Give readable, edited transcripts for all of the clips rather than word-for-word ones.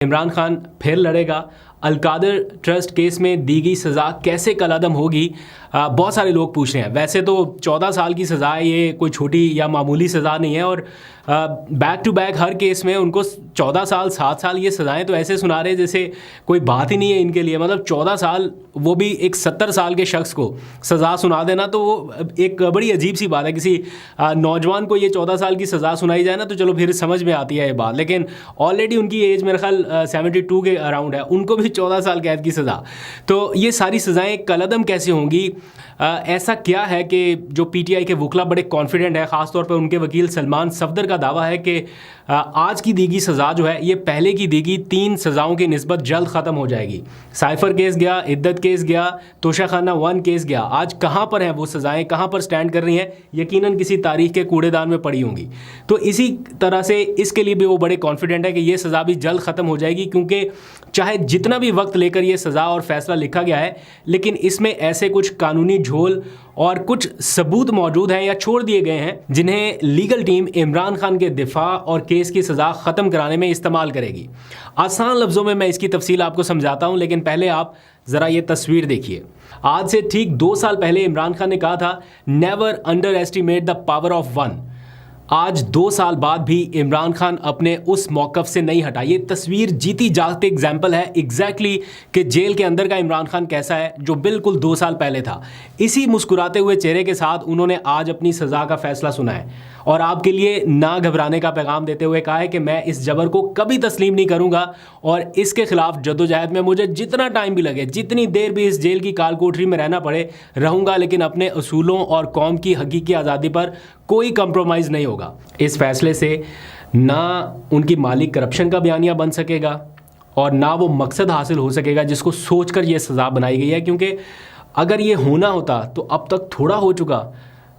इमरान खान फिर लड़ेगा। Al-Qadir trust case में दी गई सज़ा कैसे कलअदम होगी, बहुत सारे लोग पूछ रहे हैं। वैसे तो 14 साल की सज़ा है, ये कोई छोटी या मामूली सज़ा नहीं है। और बैक टू बैक हर केस में उनको 14 साल 7 साल ये सज़ाएं तो ऐसे सुना रहे जैसे कोई बात ही नहीं है इनके लिए। मतलब 14 साल, वो भी एक 70 साल के शख्स को सज़ा सुना देना, तो वो एक बड़ी अजीब सी बात है। किसी नौजवान को ये 14 साल की सज़ा सुनाई जाए ना तो चलो फिर समझ में आती है ये बात, लेकिन ऑलरेडी उनकी एज मेरे ख्याल 72 के अराउंड है, उनको भी 14 साल कैद की सज़ा। तो ये सारी सज़ाएं कलअदम कैसे होंगी? ऐसा क्या है कि जो पीटीआई के वकला बड़े कॉन्फिडेंट है, ख़ासतौर पर उनके वकील सलमान सफदर का दावा है कि आज की दी गई सज़ा जो है ये पहले की दी गई 3 सज़ाओं की निस्बत जल्द ख़त्म हो जाएगी। साइफ़र केस गया, इद्दत केस गया, तोशाखाना 1 केस गया। आज कहाँ पर हैं वो सज़ाएं, कहाँ पर स्टैंड कर रही हैं? यकीनन किसी तारीख के कूड़ेदान में पड़ी होंगी। तो इसी तरह से इसके लिए भी वो बड़े कॉन्फिडेंट है कि ये सज़ा भी जल्द ख़त्म हो जाएगी, क्योंकि चाहे जितना भी वक्त लेकर ये सज़ा और फैसला लिखा गया है, लेकिन इसमें ऐसे कुछ कानूनी झोल और कुछ सबूत मौजूद हैं या छोड़ दिए गए हैं जिन्हें लीगल टीम इमरान खान के दिफा और केस की सज़ा ख़त्म कराने में इस्तेमाल करेगी। आसान लफ्ज़ों में मैं इसकी तफसील आपको समझाता हूँ, लेकिन पहले आप ज़रा ये तस्वीर देखिए। आज से ठीक 2 साल पहले इमरान खान ने कहा था, never under estimate the power of one. आज 2 साल बाद भी इमरान खान अपने उस मौक़िफ़ से नहीं हटा। ये तस्वीर जीती जागती एग्जाम्पल है एग्जैक्टली कि जेल के अंदर का इमरान खान कैसा है, जो बिल्कुल 2 साल पहले था। इसी मुस्कुराते हुए चेहरे के साथ उन्होंने आज अपनी सज़ा का फ़ैसला सुना है और आपके लिए ना घबराने का पैगाम देते हुए कहा है कि मैं इस जबर को कभी तस्लीम नहीं करूँगा और इसके ख़िलाफ़ जद्दोजहद में मुझे जितना टाइम भी लगे, जितनी देर भी इस जेल की काल कोठरी में रहना पड़े रहूँगा, लेकिन अपने असूलों और कौम की हकीकी आज़ादी पर कोई कंप्रोमाइज़ नहीं होगा। इस फैसले से ना उनकी माली करप्शन का बयानिया बन सकेगा और ना वो मकसद हासिल हो सकेगा जिसको सोचकर ये सज़ा बनाई गई है, क्योंकि अगर ये होना होता तो अब तक थोड़ा हो चुका।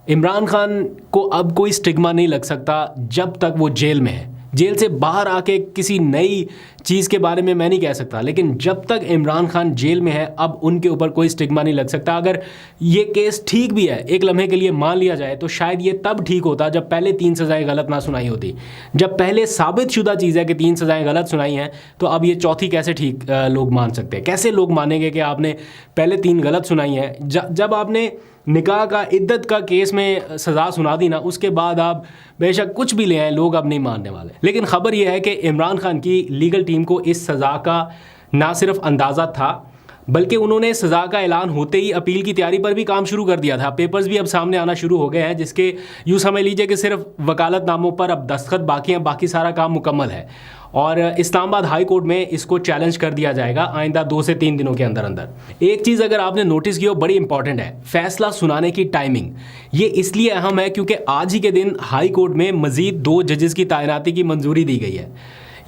इमरान खान को अब कोई स्टिग्मा नहीं लग सकता जब तक वो जेल में है। जेल से बाहर आके किसी नई चीज़ के बारे में मैं नहीं कह सकता, लेकिन जब तक इमरान खान जेल में है अब उनके ऊपर कोई स्टिग्मा नहीं लग सकता। अगर ये केस ठीक भी है, एक लम्हे के लिए मान लिया जाए, तो शायद ये तब ठीक होता जब पहले 3 सज़ाएं गलत ना सुनाई होती। जब पहले साबित शुदा चीज़ है कि 3 सज़ाएं गलत सुनाई हैं, तो अब ये चौथी कैसे ठीक लोग मान सकते हैं? कैसे लोग मानेंगे कि आपने पहले 3 गलत सुनाई हैं? जब आपने निकाह का, इद्दत का केस में सज़ा सुना दी ना, उसके बाद आप बेशक कुछ भी ले आए, लोग अब नहीं मानने वाले। लेकिन ख़बर यह है कि इमरान खान की लीगल टीम को इस सज़ा का ना सिर्फ अंदाज़ा था, बल्कि उन्होंने सज़ा का ऐलान होते ही अपील की तैयारी पर भी काम शुरू कर दिया था। पेपर्स भी अब सामने आना शुरू हो गए हैं, जिसके यूँ समझ लीजिए कि सिर्फ वकालतनामों पर अब दस्तखत बाकी हैं, बाकी सारा काम मुकम्मल है। और इस्लामाबाद हाई कोर्ट में इसको चैलेंज कर दिया जाएगा आइंदा 2 से 3 दिनों के अंदर अंदर। एक चीज़ अगर आपने नोटिस की हो, बड़ी इंपॉर्टेंट है, फैसला सुनाने की टाइमिंग। ये इसलिए अहम है क्योंकि आज ही के दिन हाई कोर्ट में मज़ीद 2 जजेस की तैनाती की मंजूरी दी गई है।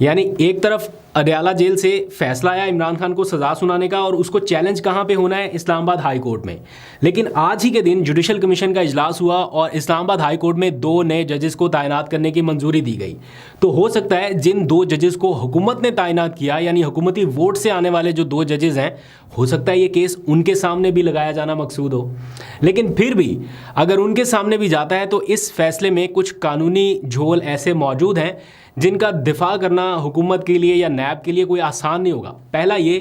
यानी एक तरफ अडयाला जेल से फैसला आया इमरान खान को सज़ा सुनाने का, और उसको चैलेंज कहाँ पे होना है? इस्लामाबाद हाई कोर्ट में। लेकिन आज ही के दिन जुडिशल कमीशन का इजलास हुआ और इस्लामाबाद हाई कोर्ट में 2 नए जजेस को तैनात करने की मंजूरी दी गई। तो हो सकता है जिन 2 जजेस को हुकूमत ने तैनात किया, यानी हुकूमती वोट से आने वाले जो 2 जजेस हैं, हो सकता है ये केस उनके सामने भी लगाया जाना मकसूद हो। लेकिन फिर भी अगर उनके सामने भी जाता है तो इस फैसले में कुछ कानूनी झोल ऐसे मौजूद हैं जिनका दिफा करना हुकूमत के लिए या नैब के लिए कोई आसान नहीं होगा। पहला ये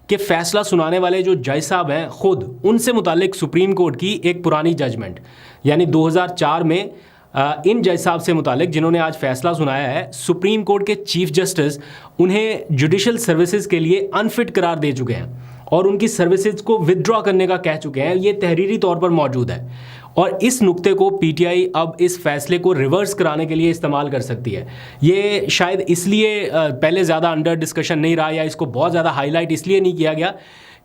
कि फ़ैसला सुनाने वाले जो जज साहब हैं, ख़ुद उनसे मुतालिक सुप्रीम कोर्ट की एक पुरानी जजमेंट, यानी 2004 में इन जज साहब से मुतालिक जिन्होंने आज फ़ैसला सुनाया है, सुप्रीम कोर्ट के चीफ जस्टिस उन्हें जुडिशल सर्विसेज के लिए अनफिट करार दे चुके हैं और उनकी सर्विसेज को विदड्रॉ करने का कह चुके हैं। ये तहरीरी तौर पर मौजूद है और इस नुक्ते को पीटीआई अब इस फैसले को रिवर्स कराने के लिए इस्तेमाल कर सकती है। ये शायद इसलिए पहले ज़्यादा अंडर डिस्कशन नहीं रहा या इसको बहुत ज़्यादा हाईलाइट इसलिए नहीं किया गया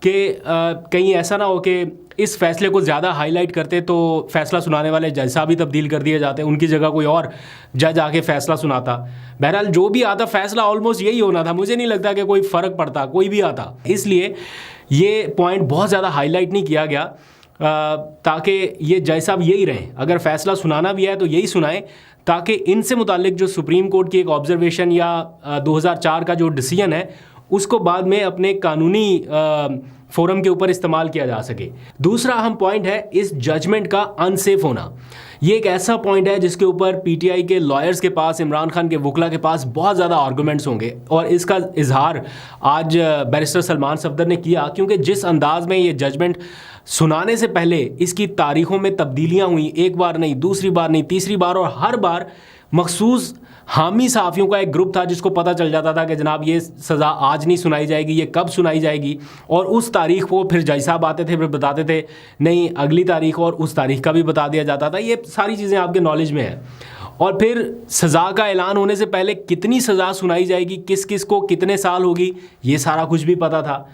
कि कहीं ऐसा ना हो कि इस फैसले को ज़्यादा हाईलाइट करते तो फैसला सुनाने वाले जज साहब भी तब्दील कर दिए जाते, उनकी जगह कोई और जज आके फैसला सुनाता। बहरहाल जो भी आता फैसला ऑलमोस्ट यही होना था, मुझे नहीं लगता कि कोई फ़र्क पड़ता, कोई भी आता। इसलिए ये पॉइंट बहुत ज़्यादा हाईलाइट नहीं किया गया ताकि ये जज साहब यही रहें। अगर फ़ैसला सुनाना भी है तो यही सुनाएं, ताकि इनसे मुतालिक जो सुप्रीम कोर्ट की एक ऑब्जर्वेशन या 2004 का जो डिसीजन है उसको बाद में अपने कानूनी फोरम के ऊपर इस्तेमाल किया जा सके। दूसरा अहम पॉइंट है इस जजमेंट का अनसेफ होना। ये एक ऐसा पॉइंट है जिसके ऊपर पीटीआई के लॉयर्स के पास, इमरान खान के वकला के पास बहुत ज़्यादा आर्गूमेंट्स होंगे, और इसका इजहार आज बैरिस्टर सलमान सफदर ने किया, क्योंकि जिस अंदाज में ये जजमेंट सुनाने से पहले इसकी तारीखों में तब्दीलियां हुई, एक बार नहीं, दूसरी बार नहीं, तीसरी बार, और हर बार मखसूस हामी सहाफ़ियों का एक ग्रुप था जिसको पता चल जाता था कि जनाब ये सज़ा आज नहीं सुनाई जाएगी, ये कब सुनाई जाएगी, और उस तारीख को फिर जज साहब आते थे, फिर बताते थे नहीं अगली तारीख, और उस तारीख का भी बता दिया जाता था। ये सारी चीज़ें आपके नॉलेज में हैं। और फिर सज़ा का ऐलान होने से पहले कितनी सज़ा सुनाई जाएगी, किस किस को कितने साल होगी, ये सारा कुछ भी पता था।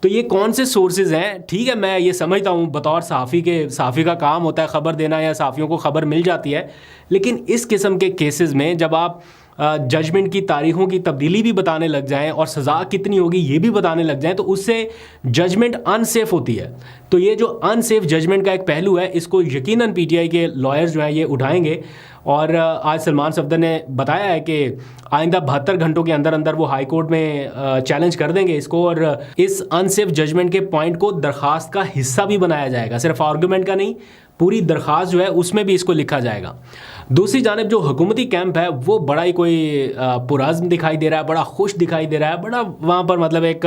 तो ये कौन से सोर्सेज हैं? ठीक है, मैं ये समझता हूँ बतौर सहाफ़ी का काम होता है ख़बर देना, या सहाफ़ियों को ख़बर मिल जाती है, लेकिन इस किस्म के केसेस में जब आप जजमेंट की तारीखों की तब्दीली भी बताने लग जाएं और सज़ा कितनी होगी ये भी बताने लग जाएं, तो उससे जजमेंट अनसेफ होती है। तो ये जो अनसेफ जजमेंट का एक पहलू है, इसको यकीनन पीटीआई के लॉयर्स जो हैं ये उठाएंगे। और आज सलमान सफदर ने बताया है कि आइंदा 72 घंटों के अंदर अंदर वो हाई कोर्ट में चैलेंज कर देंगे इसको, और इस अनसेफ जजमेंट के पॉइंट को दरख्वास्त का हिस्सा भी बनाया जाएगा, सिर्फ आर्गूमेंट का नहीं, पूरी दरख्वास्त जो है उसमें भी इसको लिखा जाएगा। दूसरी जानिब जो हुकूमती कैंप है वो बड़ा ही कोई पुरअज़्म दिखाई दे रहा है, बड़ा खुश दिखाई दे रहा है, बड़ा वहाँ पर मतलब एक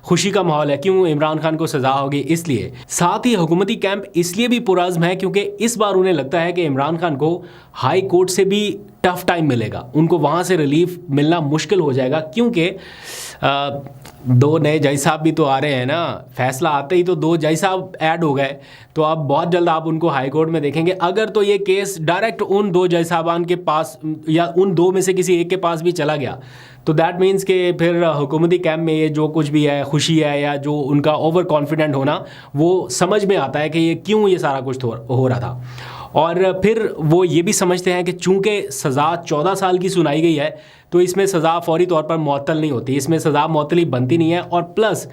खुशी का माहौल है। क्यों? इमरान खान को सज़ा होगी इसलिए। साथ ही हुकूमती कैंप इसलिए भी पुरअज़्म है क्योंकि इस बार उन्हें लगता है कि इमरान खान को हाई कोर्ट से भी टफ टाइम मिलेगा, उनको वहाँ से रिलीफ मिलना मुश्किल हो जाएगा, क्योंकि 2 नए जज साहब भी तो आ रहे हैं ना। फैसला आते ही तो 2 जज साहब ऐड हो गए, तो अब बहुत जल्द आप उनको हाई कोर्ट में देखेंगे। अगर तो ये केस डायरेक्ट उन 2 जज साहबान के पास या उन 2 में से किसी एक के पास भी चला गया, तो दैट मीन्स कि फिर हुकूमती कैंप में ये जो कुछ भी है, खुशी है या जो उनका ओवर कॉन्फिडेंट होना, वो समझ में आता है कि ये क्यों ये सारा कुछ हो रहा था। और फिर वो ये भी समझते हैं कि चूँकि सज़ा 14 साल की सुनाई गई है, तो इसमें सज़ा फौरी तौर पर मुअत्तल नहीं होती, इसमें सज़ा मुअत्तली बनती नहीं है। और प्लस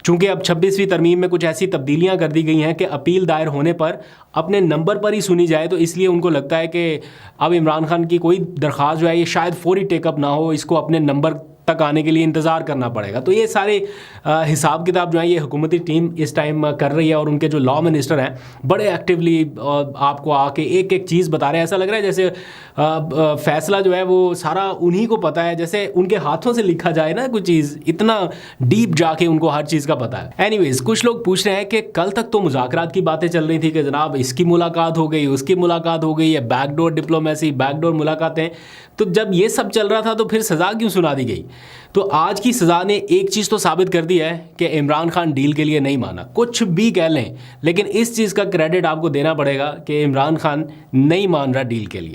चूँकि अब 26वीं तरमीम में कुछ ऐसी तब्दीलियां कर दी गई हैं कि अपील दायर होने पर अपने नंबर पर ही सुनी जाए, तो इसलिए उनको लगता है कि अब इमरान खान की कोई दरख्वास्त जो है ये शायद फौरी टेकअप ना हो, इसको अपने नंबर तक आने के लिए इंतज़ार करना पड़ेगा। तो ये सारे हिसाब किताब जो है ये हुकूमती टीम इस टाइम कर रही है, और उनके जो लॉ मिनिस्टर हैं बड़े एक्टिवली आपको आके एक एक चीज़ बता रहे हैं। ऐसा लग रहा है जैसे फैसला जो है वो सारा उन्हीं को पता है, जैसे उनके हाथों से लिखा जाए ना कुछ चीज़, इतना डीप जाके उनको हर चीज़ का पता है। एनीवेज, कुछ लोग पूछ रहे हैं कि कल तक तो मुज़ाकरात की बातें चल रही थी कि जनाब इसकी मुलाकात हो गई, उसकी मुलाकात हो गई, या बैकडोर डिप्लोमेसी, बैकडोर मुलाकातें, तो जब ये सब चल रहा था तो फिर सज़ा क्यों सुना दी गई? तो आज की सज़ा ने एक चीज़ तो साबित कर दी है कि इमरान खान डील के लिए नहीं माना। कुछ भी कह लें, लेकिन इस चीज़ का क्रेडिट आपको देना पड़ेगा कि इमरान खान नहीं मान रहा डील के लिए।